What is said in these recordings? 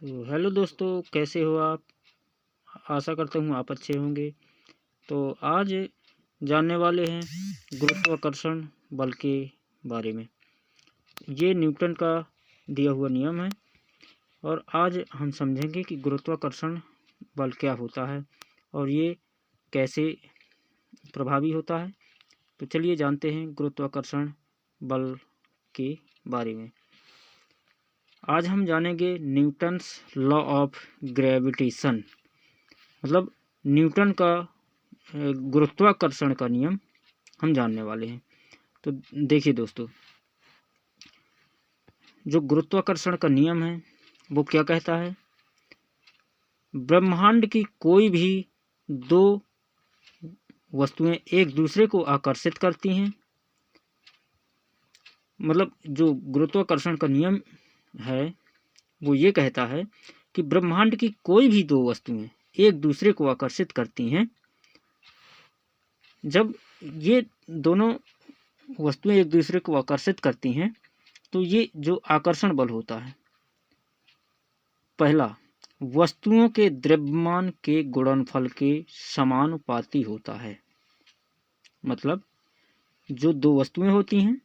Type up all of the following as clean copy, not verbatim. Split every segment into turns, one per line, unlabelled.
तो हेलो दोस्तों, कैसे हो आप। आशा करता हूँ आप अच्छे होंगे। तो आज जानने वाले हैं गुरुत्वाकर्षण बल के बारे में। ये न्यूटन का दिया हुआ नियम है और आज हम समझेंगे कि गुरुत्वाकर्षण बल क्या होता है और ये कैसे प्रभावी होता है। तो चलिए जानते हैं गुरुत्वाकर्षण बल के बारे में। आज हम जानेंगे न्यूटन्स लॉ ऑफ ग्रेविटेशन, मतलब न्यूटन का गुरुत्वाकर्षण का नियम हम जानने वाले हैं। तो देखिए दोस्तों, जो गुरुत्वाकर्षण का नियम है वो क्या कहता है। ब्रह्मांड की कोई भी दो वस्तुएं एक दूसरे को आकर्षित करती हैं, मतलब जो गुरुत्वाकर्षण का नियम है वो ये कहता है कि ब्रह्मांड की कोई भी दो वस्तुएं एक दूसरे को आकर्षित करती हैं। जब ये दोनों वस्तुएं एक दूसरे को आकर्षित करती हैं तो ये जो आकर्षण बल होता है, पहला, वस्तुओं के द्रव्यमान के गुणनफल के समानुपाती होता है। मतलब जो दो वस्तुएं होती हैं,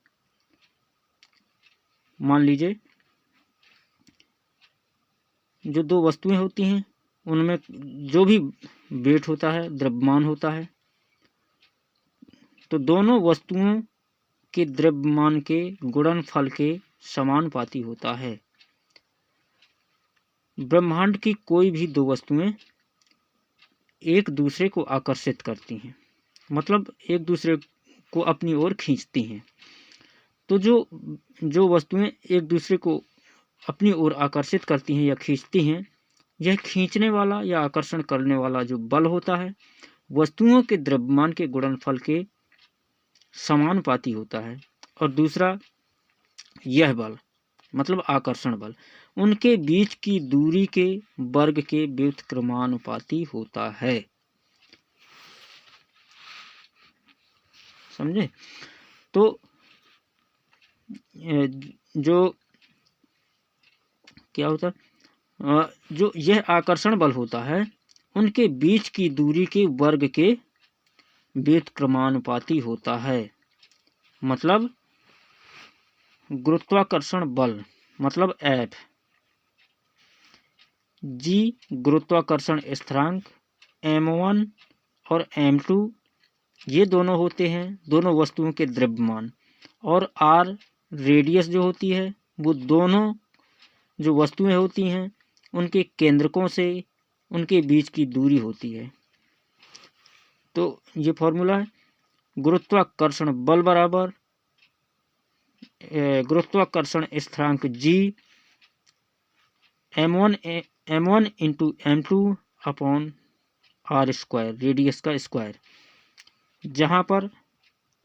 मान लीजिए जो दो वस्तुएं होती हैं उनमें जो भी वेट होता है, द्रव्यमान होता है, तो दोनों वस्तुओं के द्रव्यमान के गुणनफल के समानुपाती होता है। ब्रह्मांड की कोई भी दो वस्तुएं एक दूसरे को आकर्षित करती हैं, मतलब एक दूसरे को अपनी ओर खींचती हैं। तो जो वस्तुएं एक दूसरे को अपनी ओर आकर्षित करती हैं या खींचती हैं, यह खींचने वाला या आकर्षण करने वाला जो बल होता है वस्तुओं के द्रव्यमान के गुणनफल के समानुपाती होता है। और दूसरा, यह बल मतलब आकर्षण बल उनके बीच की दूरी के वर्ग के व्युत्क्रमानुपाती होता है। समझे। तो जो क्या होता है, जो यह आकर्षण बल होता है उनके बीच की दूरी के वर्ग के व्युत्क्रमानुपाती होता है। मतलब गुरुत्वाकर्षण बल मतलब F, G गुरुत्वाकर्षण स्थिरांक, M1 और M2 ये दोनों होते हैं दोनों वस्तुओं के द्रव्यमान, और R रेडियस जो होती है वो दोनों जो वस्तुएं होती हैं उनके केंद्रकों से उनके बीच की दूरी होती है। तो ये फॉर्मूला है, गुरुत्वाकर्षण बल बराबर गुरुत्वाकर्षण स्थिरांक G M1 into M2 upon R square, radius का स्क्वायर, जहाँ पर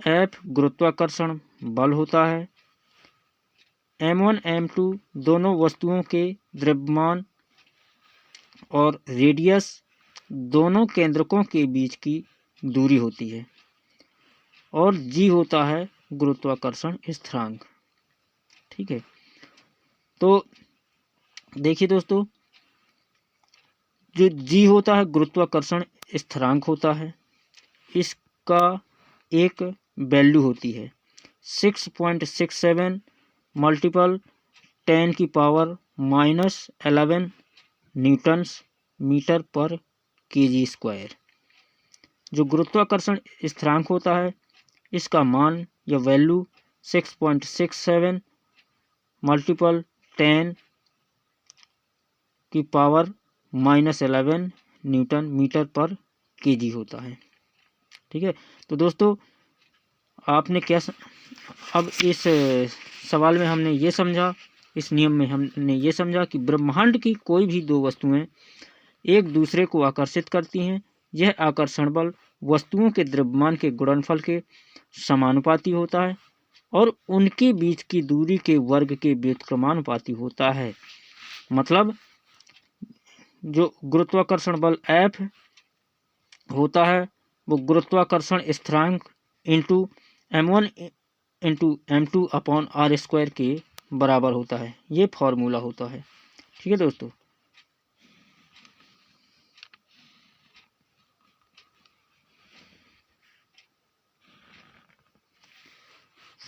F गुरुत्वाकर्षण बल होता है, M1 M2 दोनों वस्तुओं के द्रव्यमान और रेडियस दोनों केंद्रकों के बीच की दूरी होती है, और G होता है गुरुत्वाकर्षण स्थिरांक। ठीक है। तो देखिए दोस्तों, जो G होता है गुरुत्वाकर्षण स्थिरांक होता है, इसका एक वैल्यू होती है 6.67 मल्टीपल 10 की पावर -11 न्यूटन्स मीटर पर केजी स्क्वायर। जो गुरुत्वाकर्षण स्थिरांक होता है इसका मान या वैल्यू 6.67 मल्टीपल 10 की पावर -11 न्यूटन मीटर पर केजी होता है। ठीक है। तो दोस्तों, आपने क्या अब इस सवाल में हमने ये समझा, इस नियम में हमने ये समझा कि ब्रह्मांड की कोई भी दो वस्तुएं एक दूसरे को आकर्षित करती हैं। यह आकर्षण बल वस्तुओं के द्रव्यमान के गुणनफल के समानुपाती होता है और उनके बीच की दूरी के वर्ग के व्युत्क्रमानुपाती होता है। मतलब जो गुरुत्वाकर्षण बल F होता है वो गुरुत्वाकर्षण स्थिरांक into M1 into M2 upon R square के बराबर होता है। ये फॉर्मूला होता है। ठीक है दोस्तों।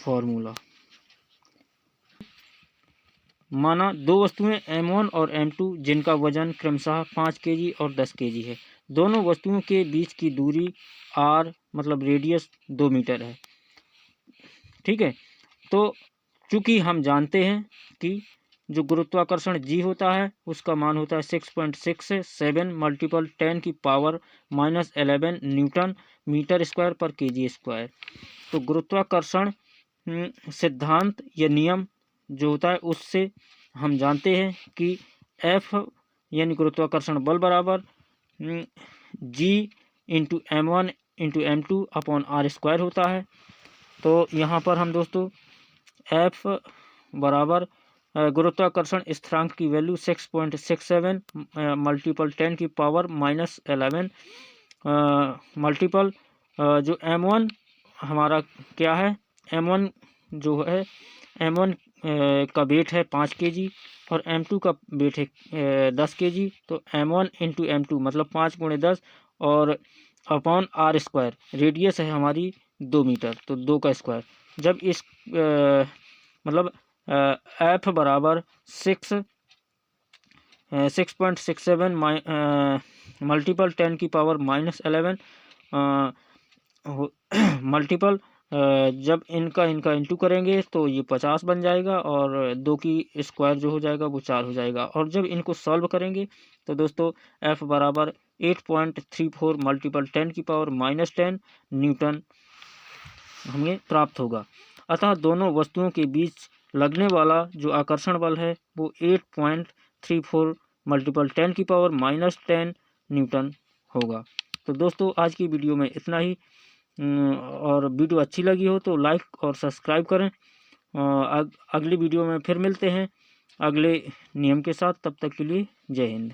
फॉर्मूला। माना दो वस्तुएं M1 और M2 जिनका वजन क्रमशः 5 kg और 10 kg है। दोनों वस्तुओं के बीच की दूरी r मतलब रेडियस 2 मीटर है। ठीक है, तो चूँकि हम जानते हैं कि जो गुरुत्वाकर्षण G होता है उसका मान होता है 6.67 मल्टीपल 10⁻⁻11 न्यूटन मीटर स्क्वायर पर kg स्क्वायर। तो गुरुत्वाकर्षण सिद्धांत या नियम जो होता है उससे हम जानते हैं कि F यानी गुरुत्वाकर्षण बल बराबर G into M1 into M2 upon R square होता है। तो यहाँ पर हम दोस्तों F बराबर गुरुत्वाकर्षण स्थिरांक की वैल्यू 6.67 मल्टीपल 10⁻⁻11 मल्टीपल जो M1 हमारा क्या है, M1 जो है M1 का वेट है 5 kg और M2 का वेट है 10 kg। तो M1 इंटू M2 मतलब 5 × 10 और अपॉन R स्क्वायर, रेडियस है हमारी 2 मीटर तो 2 का स्क्वायर। जब इस मतलब F बराबर 6.67 मल्टीपल 10⁻⁻11 मल्टीपल जब इनका इंटू करेंगे तो ये 50 बन जाएगा और 2 की स्क्वायर जो हो जाएगा वो 4 हो जाएगा। और जब इनको सॉल्व करेंगे तो दोस्तों F बराबर 8.34 मल्टीपल 10⁻⁻10 न्यूटन हमें प्राप्त होगा। अतः दोनों वस्तुओं के बीच लगने वाला जो आकर्षण बल है वो 8.34 मल्टीपल 10⁻⁻10 न्यूटन होगा। तो दोस्तों आज की वीडियो में इतना ही, और वीडियो अच्छी लगी हो तो लाइक और सब्सक्राइब करें। अगली वीडियो में फिर मिलते हैं अगले नियम के साथ, तब तक के लिए जय हिंद।